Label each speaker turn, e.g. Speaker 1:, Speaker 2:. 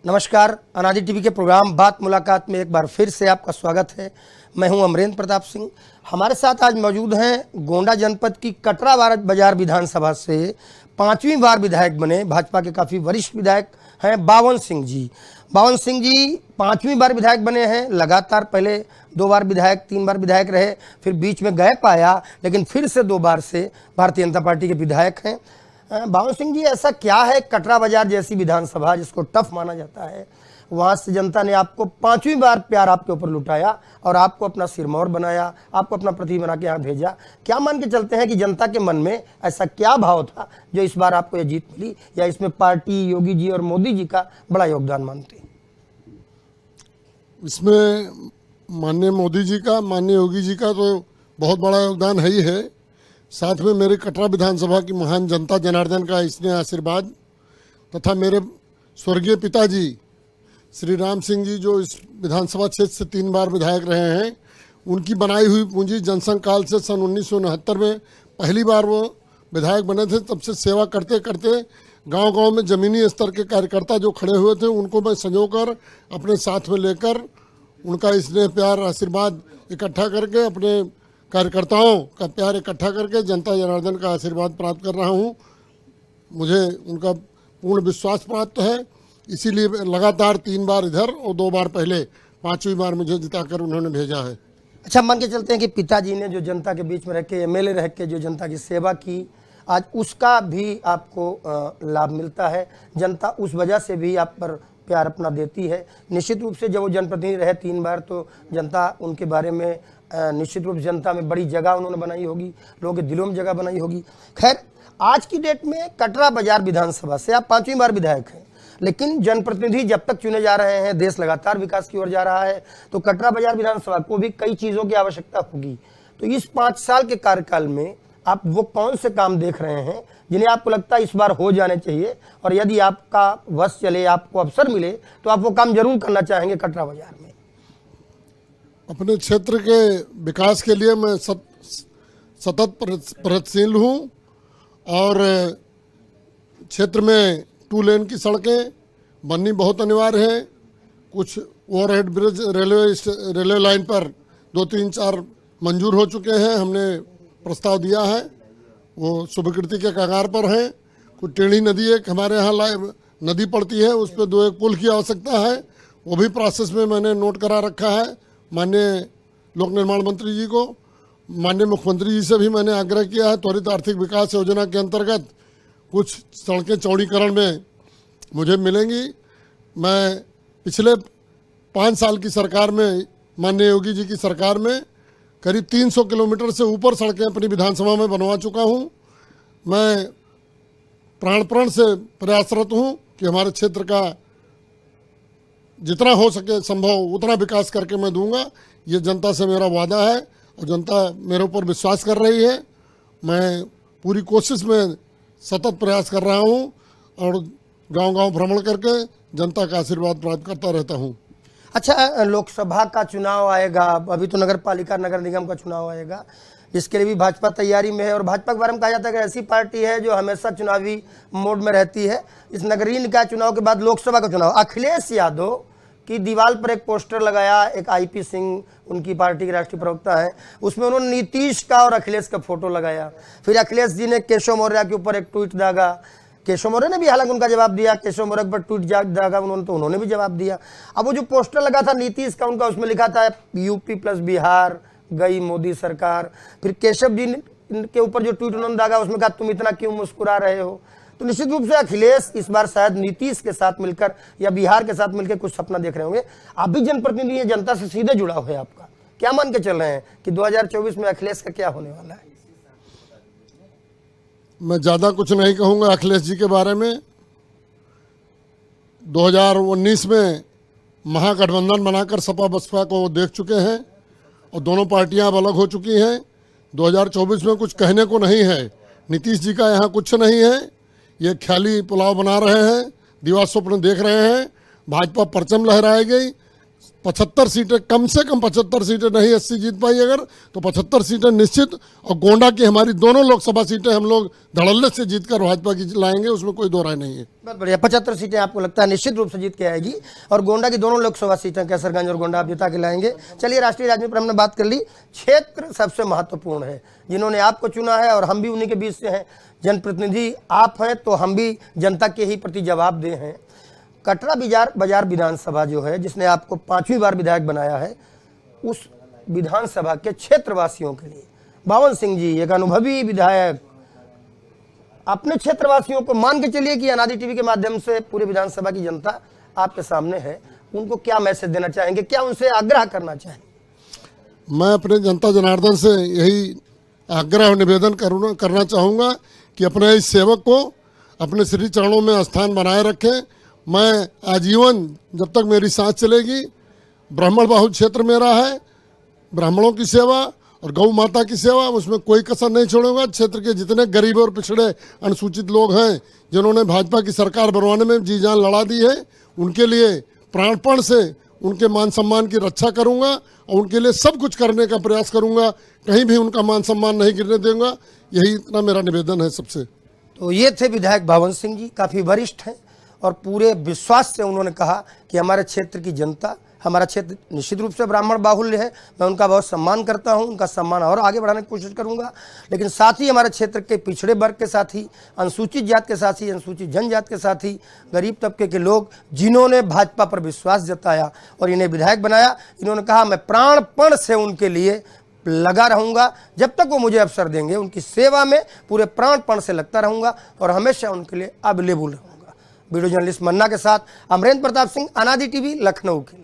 Speaker 1: नमस्कार। अनादि टीवी के प्रोग्राम बात मुलाकात में एक बार फिर से आपका स्वागत है। मैं हूं अमरेंद्र प्रताप सिंह। हमारे साथ आज मौजूद हैं गोंडा जनपद की कटरा बाजार विधानसभा से 5वीं बार विधायक बने भाजपा के काफ़ी वरिष्ठ विधायक हैं बावन सिंह जी। बावन सिंह जी 5वीं बार विधायक बने हैं। लगातार पहले 2 बार विधायक 3 बार विधायक रहे, फिर बीच में गैप आया, लेकिन फिर से 2 बार से भारतीय जनता पार्टी के विधायक हैं। बावन सिंह जी, ऐसा क्या है कटरा बाजार जैसी विधानसभा जिसको टफ माना जाता है, वहाँ से जनता ने आपको 5वीं बार प्यार आपके ऊपर लुटाया और आपको अपना सिरमौर बनाया, आपको अपना प्रतिनिधि बना के यहाँ भेजा। क्या मान के चलते हैं कि जनता के मन में ऐसा क्या भाव था जो इस बार आपको ये जीत मिली, या इसमें पार्टी, योगी जी और मोदी जी का बड़ा योगदान मानते हैं?
Speaker 2: इसमें माननीय मोदी जी का, माननीय योगी जी का तो बहुत बड़ा योगदान है ही है। साथ में मेरे कटरा विधानसभा की महान जनता जनार्दन का स्नेह आशीर्वाद तथा मेरे स्वर्गीय पिताजी श्री राम सिंह जी जो इस विधानसभा क्षेत्र से 3 बार विधायक रहे हैं, उनकी बनाई हुई पूंजी जनसंघ काल से सन 1969 में पहली बार वो विधायक बने थे। तब से सेवा करते करते गांव-गांव में ज़मीनी स्तर के कार्यकर्ता जो खड़े हुए थे उनको मैं संजोकर अपने साथ में लेकर उनका स्नेह प्यार आशीर्वाद इकट्ठा करके, अपने कार्यकर्ताओं का प्यार इकट्ठा करके जनता जनार्दन का आशीर्वाद प्राप्त कर रहा हूं। मुझे उनका पूर्ण विश्वास प्राप्त है, इसीलिए लगातार 3 बार इधर और 2 बार पहले 5वीं बार मुझे जिताकर उन्होंने भेजा है।
Speaker 1: अच्छा, मान के चलते हैं कि पिताजी ने जो जनता के बीच में रह के एमएलए रह के जो जनता की सेवा की, आज उसका भी आपको लाभ मिलता है। जनता उस वजह से भी आप पर प्यार अपना देती है। निश्चित रूप से जब वो जनप्रतिनिधि रहे 3 बार, तो जनता उनके बारे में निश्चित रूप से जनता में बड़ी जगह उन्होंने बनाई होगी, लोगों के दिलों में जगह बनाई होगी। खैर, आज की डेट में कटरा बाजार विधानसभा से आप 5वीं बार विधायक हैं, लेकिन जनप्रतिनिधि जब तक चुने जा रहे हैं, देश लगातार विकास की ओर जा रहा है, तो कटरा बाजार विधानसभा को भी कई चीज़ों की आवश्यकता होगी। तो इस 5 साल के कार्यकाल में आप वो कौन से काम देख रहे हैं जिन्हें आपको लगता है इस बार हो जाने चाहिए, और यदि आपका वश चले, आपको अवसर मिले, तो आप वो काम जरूर करना चाहेंगे कटरा बाजार में?
Speaker 2: अपने क्षेत्र के विकास के लिए मैं सतत प्रयत्नशील हूँ और क्षेत्र में 2 लेन की सड़कें बननी बहुत अनिवार्य है। कुछ ओवरहेड ब्रिज रेलवे लाइन पर 2, 3, 4 मंजूर हो चुके हैं, हमने प्रस्ताव दिया है, वो स्वीकृति के कगार पर हैं। कुछ टेढ़ी नदी एक हमारे यहाँ नदी पड़ती है, उस पर 2-1 पुल की आवश्यकता है, वो भी प्रोसेस में मैंने नोट करा रखा है। माननीय लोक निर्माण मंत्री जी को, माननीय मुख्यमंत्री जी से भी मैंने आग्रह किया है, त्वरित आर्थिक विकास योजना के अंतर्गत कुछ सड़कें चौड़ीकरण में मुझे मिलेंगी। मैं पिछले 5 साल की सरकार में, माननीय योगी जी की सरकार में, करीब 300 किलोमीटर से ऊपर सड़कें अपनी विधानसभा में बनवा चुका हूँ। मैं प्राण से प्रयासरत हूँ कि हमारे क्षेत्र का जितना हो सके संभव उतना विकास करके मैं दूंगा। ये जनता से मेरा वादा है और जनता मेरे ऊपर विश्वास कर रही है। मैं पूरी कोशिश में सतत प्रयास कर रहा हूँ और गांव-गांव भ्रमण करके जनता का आशीर्वाद प्राप्त करता रहता हूँ।
Speaker 1: अच्छा, लोकसभा का चुनाव आएगा, अभी तो नगर पालिका नगर निगम का चुनाव आएगा, जिसके लिए भी भाजपा तैयारी में है। और भाजपा के बारे में कहा जाता है कि ऐसी पार्टी है जो हमेशा चुनावी मोड में रहती है। इस नगरीय निकाय चुनाव के बाद लोकसभा का चुनाव, अखिलेश यादव की दीवार पर एक पोस्टर लगाया, एक आईपी सिंह उनकी पार्टी के राष्ट्रीय प्रवक्ता हैं, उसमें उन्होंने नीतीश का और अखिलेश का फोटो लगाया। फिर अखिलेश जी ने केशव मौर्य के ऊपर एक ट्वीट दागा, केशव मौर्य ने भी हालांकि उनका जवाब दिया, केशव मौर्य पर ट्वीट दागा उन्होंने भी जवाब दिया। अब वो जो पोस्टर लगा था नीतीश का उनका, उसमें लिखा था यूपी प्लस बिहार गई मोदी सरकार। फिर केशव जी के ऊपर जो ट्वीट उन्होंने दागा, उसमें कहा तुम इतना क्यों मुस्कुरा रहे हो। तो निश्चित रूप से अखिलेश इस बार शायद नीतीश के साथ मिलकर या बिहार के साथ मिलकर कुछ सपना देख रहे होंगे। आप भी जनप्रतिनिधि हैं, जनता से सीधे जुड़ा हुआ है आपका, क्या मान के चल रहे हैं कि 2024 में अखिलेश का क्या होने वाला है?
Speaker 2: मैं ज़्यादा कुछ नहीं कहूँगा अखिलेश जी के बारे में। 2019 में महागठबंधन बनाकर सपा बसपा को देख चुके हैं और दोनों पार्टियां अब अलग हो चुकी हैं। 2024 में कुछ कहने को नहीं है। नीतीश जी का यहाँ कुछ नहीं है, ये ख्याली पुलाव बना रहे हैं, दीवा स्वप्न देख रहे हैं। भाजपा परचम लहराएगी, 75 सीटें, कम से कम 75 सीटें नहीं 80 जीत पाई अगर, तो 75 सीटें निश्चित। और गोंडा की हमारी दोनों लोकसभा सीटें हम लोग धड़ल्ले से जीतकर भाजपा की लाएंगे, उसमें कोई दो राय नहीं है।
Speaker 1: बहुत बढ़िया। 75 सीटें आपको लगता है निश्चित रूप से जीत के आएगी, और गोंडा की दोनों लोकसभा सीटें कैसरगंज और गोंडा आप जिता के लाएंगे। चलिए, राष्ट्रीय राजनीति पर हमने बात कर ली। क्षेत्र सबसे महत्वपूर्ण है, जिन्होंने आपको चुना है और हम भी उन्हीं के बीच से हैं। जनप्रतिनिधि आप हैं तो हम भी जनता के ही प्रति जवाबदेह हैं। कटरा बाजार विधानसभा जो है, जिसने आपको 5वीं बार विधायक बनाया है, उस विधानसभा के क्षेत्रवासियों के लिए बावन सिंह जी एक अनुभवी विधायक, अपने क्षेत्रवासियों को मान के चलिए कि अनादि टीवी के माध्यम से पूरे विधानसभा की जनता आपके सामने है, उनको क्या मैसेज देना चाहेंगे, क्या उनसे आग्रह करना चाहेंगे?
Speaker 2: मैं अपने जनता जनार्दन से यही आग्रह और निवेदन करना चाहूँगा कि अपने इस सेवक को अपने श्री चरणों में स्थान बनाए रखें। मैं आजीवन, जब तक मेरी सांस चलेगी, ब्राह्मण बाहुल क्षेत्र मेरा है, ब्राह्मणों की सेवा और गौ माता की सेवा, उसमें कोई कसर नहीं छोड़ूंगा। क्षेत्र के जितने गरीब और पिछड़े अनुसूचित लोग हैं, जिन्होंने भाजपा की सरकार बनवाने में जी जान लड़ा दी है, उनके लिए प्राणपण से उनके मान सम्मान की रक्षा करूंगा और उनके लिए सब कुछ करने का प्रयास करूंगा। कहीं भी उनका मान सम्मान नहीं गिरने दूंगा। यही इतना मेरा निवेदन है सबसे।
Speaker 1: तो ये थे विधायक बावन सिंह जी, काफ़ी वरिष्ठ हैं और पूरे विश्वास से उन्होंने कहा कि हमारे क्षेत्र की जनता, हमारा क्षेत्र निश्चित रूप से ब्राह्मण बाहुल्य है, मैं उनका बहुत सम्मान करता हूं, उनका सम्मान और आगे बढ़ाने की कोशिश करूंगा। लेकिन साथ ही हमारे क्षेत्र के पिछड़े वर्ग के साथी, अनुसूचित जात के साथी, अनुसूचित जनजात के साथी, गरीब तबके के लोग जिन्होंने भाजपा पर विश्वास जताया और इन्हें विधायक बनाया, इन्होंने कहा मैं प्राणपण से उनके लिए लगा रहूंगा। जब तक वो मुझे अवसर देंगे, उनकी सेवा में पूरे प्राणपण से लगता रहूंगा और हमेशा उनके लिए अवेलेबल रहूंगा। वीडियो जर्नलिस्ट मन्ना के साथ अमरेंद्र प्रताप सिंह, अनादि टीवी, लखनऊ के लिए।